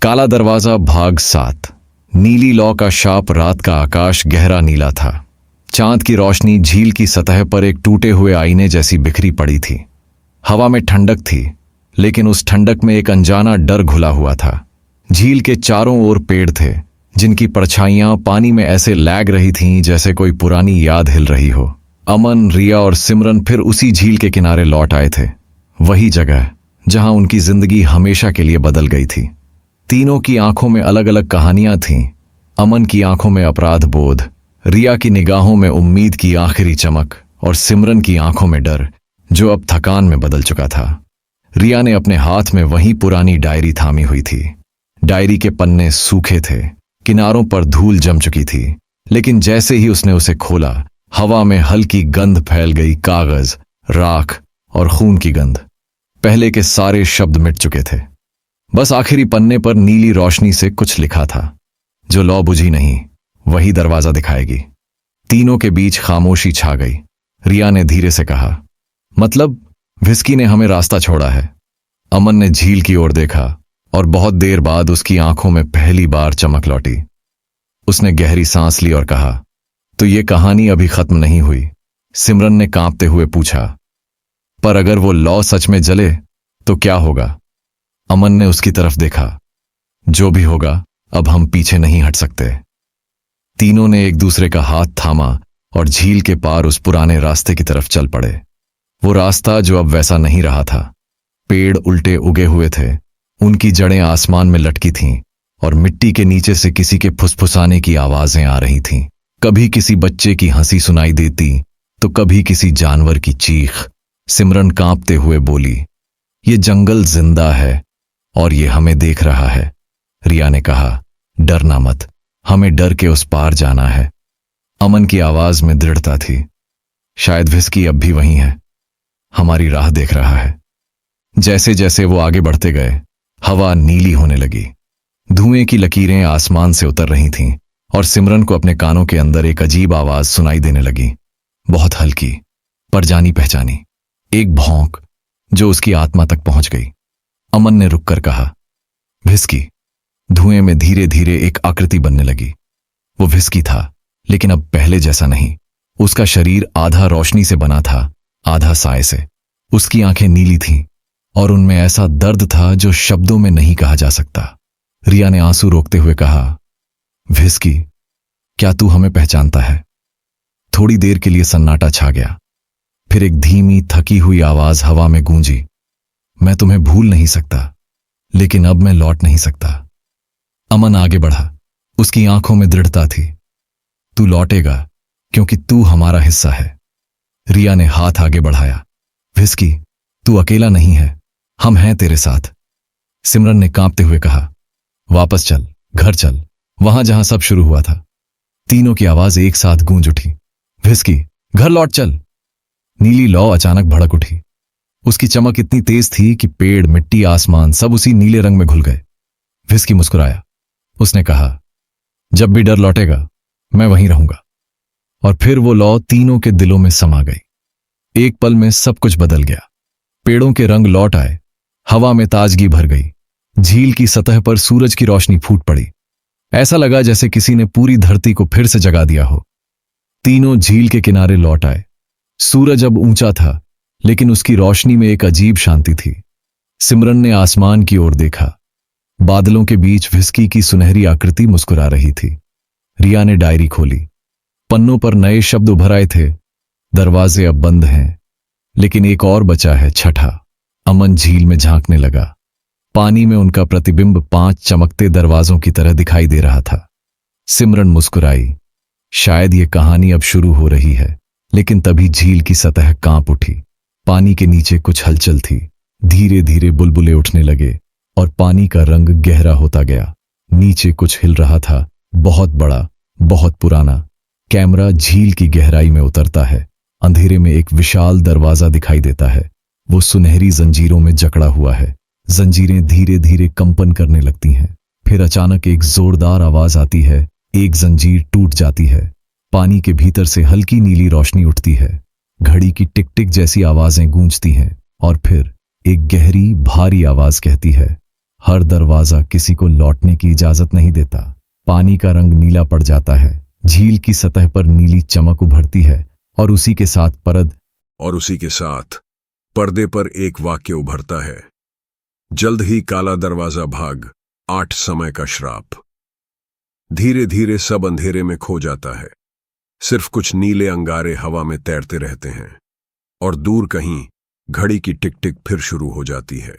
काला दरवाजा भाग 7। नीली लौ का शाप। रात का आकाश गहरा नीला था। चांद की रोशनी झील की सतह पर एक टूटे हुए आईने जैसी बिखरी पड़ी थी। हवा में ठंडक थी, लेकिन उस ठंडक में एक अनजाना डर घुला हुआ था। झील के चारों ओर पेड़ थे, जिनकी परछाइयां पानी में ऐसे लैग रही थीं जैसे कोई पुरानी याद हिल रही हो। अमन, रिया और सिमरन फिर उसी झील के किनारे लौट आए थे, वही जगह जहां उनकी जिंदगी हमेशा के लिए बदल गई थी। तीनों की आंखों में अलग अलग कहानियां थीं। अमन की आंखों में अपराध बोध, रिया की निगाहों में उम्मीद की आखिरी चमक और सिमरन की आंखों में डर जो अब थकान में बदल चुका था। रिया ने अपने हाथ में वही पुरानी डायरी थामी हुई थी। डायरी के पन्ने सूखे थे, किनारों पर धूल जम चुकी थी, लेकिन जैसे ही उसने उसे खोला, हवा में हल्की गंध फैल गई। कागज, राख और खून की गंध। पहले के सारे शब्द मिट चुके थे। बस आखिरी पन्ने पर नीली रोशनी से कुछ लिखा था, जो लौ बुझी नहीं, वही दरवाजा दिखाएगी। तीनों के बीच खामोशी छा गई। रिया ने धीरे से कहा, मतलब व्हिस्की ने हमें रास्ता छोड़ा है। अमन ने झील की ओर देखा और बहुत देर बाद उसकी आंखों में पहली बार चमक लौटी। उसने गहरी सांस ली और कहा, तो ये कहानी अभी खत्म नहीं हुई। सिमरन ने कांपते हुए पूछा, पर अगर वो लौ सच में जले तो क्या होगा? अमन ने उसकी तरफ देखा, जो भी होगा अब हम पीछे नहीं हट सकते। तीनों ने एक दूसरे का हाथ थामा और झील के पार उस पुराने रास्ते की तरफ चल पड़े। वो रास्ता जो अब वैसा नहीं रहा था। पेड़ उल्टे उगे हुए थे, उनकी जड़ें आसमान में लटकी थीं और मिट्टी के नीचे से किसी के फुसफुसाने की आवाजें आ रही थीं। कभी किसी बच्चे की हंसी सुनाई देती तो कभी किसी जानवर की चीख। सिमरन कांपते हुए बोली, ये जंगल जिंदा है और ये हमें देख रहा है। रिया ने कहा, डरना मत, हमें डर के उस पार जाना है। अमन की आवाज में दृढ़ता थी, शायद व्हिस्की अब भी वहीं है, हमारी राह देख रहा है। जैसे जैसे वो आगे बढ़ते गए, हवा नीली होने लगी। धुएं की लकीरें आसमान से उतर रही थीं और सिमरन को अपने कानों के अंदर एक अजीब आवाज सुनाई देने लगी, बहुत हल्की पर जानी पहचानी। एक भौंक जो उसकी आत्मा तक पहुंच गई। अमन ने रुककर कहा, व्हिस्की। धुएं में धीरे धीरे एक आकृति बनने लगी। वो व्हिस्की था, लेकिन अब पहले जैसा नहीं। उसका शरीर आधा रोशनी से बना था, आधा साए से। उसकी आंखें नीली थीं और उनमें ऐसा दर्द था जो शब्दों में नहीं कहा जा सकता। रिया ने आंसू रोकते हुए कहा, व्हिस्की, क्या तू हमें पहचानता है? थोड़ी देर के लिए सन्नाटा छा गया। फिर एक धीमी थकी हुई आवाज हवा में गूंजी, मैं तुम्हें भूल नहीं सकता, लेकिन अब मैं लौट नहीं सकता। अमन आगे बढ़ा, उसकी आंखों में दृढ़ता थी। तू लौटेगा क्योंकि तू हमारा हिस्सा है। रिया ने हाथ आगे बढ़ाया, व्हिस्की, तू अकेला नहीं है, हम हैं तेरे साथ। सिमरन ने कांपते हुए कहा, वापस चल, घर चल, वहां जहां सब शुरू हुआ था। तीनों की आवाज एक साथ गूंज उठी, व्हिस्की, घर लौट चल। नीली लौ अचानक भड़क उठी। उसकी चमक इतनी तेज थी कि पेड़, मिट्टी, आसमान सब उसी नीले रंग में घुल गए। व्हिस्की मुस्कुराया। उसने कहा, जब भी डर लौटेगा मैं वहीं रहूंगा। और फिर वो लौ तीनों के दिलों में समा गई। एक पल में सब कुछ बदल गया। पेड़ों के रंग लौट आए, हवा में ताजगी भर गई। झील की सतह पर सूरज की रोशनी फूट पड़ी। ऐसा लगा जैसे किसी ने पूरी धरती को फिर से जगा दिया हो। तीनों झील के किनारे लौट आए। सूरज अब ऊंचा था, लेकिन उसकी रोशनी में एक अजीब शांति थी। सिमरन ने आसमान की ओर देखा। बादलों के बीच व्हिस्की की सुनहरी आकृति मुस्कुरा रही थी। रिया ने डायरी खोली। पन्नों पर नए शब्द उभर आए थे, दरवाजे अब बंद हैं, लेकिन एक और बचा है, छठा। अमन झील में झांकने लगा। पानी में उनका प्रतिबिंब 5 चमकते दरवाजों की तरह दिखाई दे रहा था। सिमरन मुस्कुराई, शायद ये कहानी अब शुरू हो रही है। लेकिन तभी झील की सतह कांप उठी। पानी के नीचे कुछ हलचल थी। धीरे धीरे बुलबुले उठने लगे और पानी का रंग गहरा होता गया। नीचे कुछ हिल रहा था, बहुत बड़ा, बहुत पुराना। कैमरा झील की गहराई में उतरता है। अंधेरे में एक विशाल दरवाजा दिखाई देता है। वो सुनहरी जंजीरों में जकड़ा हुआ है। जंजीरें धीरे धीरे कंपन करने लगती हैं। फिर अचानक एक जोरदार आवाज आती है, एक जंजीर टूट जाती है। पानी के भीतर से हल्की नीली रोशनी उठती है। घड़ी की टिक टिक जैसी आवाजें गूंजती हैं और फिर एक गहरी भारी आवाज कहती है, हर दरवाजा किसी को लौटने की इजाजत नहीं देता। पानी का रंग नीला पड़ जाता है, झील की सतह पर नीली चमक उभरती है और उसी के साथ पर्दे पर एक वाक्य उभरता है। जल्द ही काला दरवाजा भाग, 8 समय का श्राप। धीरे धीरे सब अंधेरे में खो जाता है। सिर्फ कुछ नीले अंगारे हवा में तैरते रहते हैं और दूर कहीं घड़ी की टिक टिक फिर शुरू हो जाती है।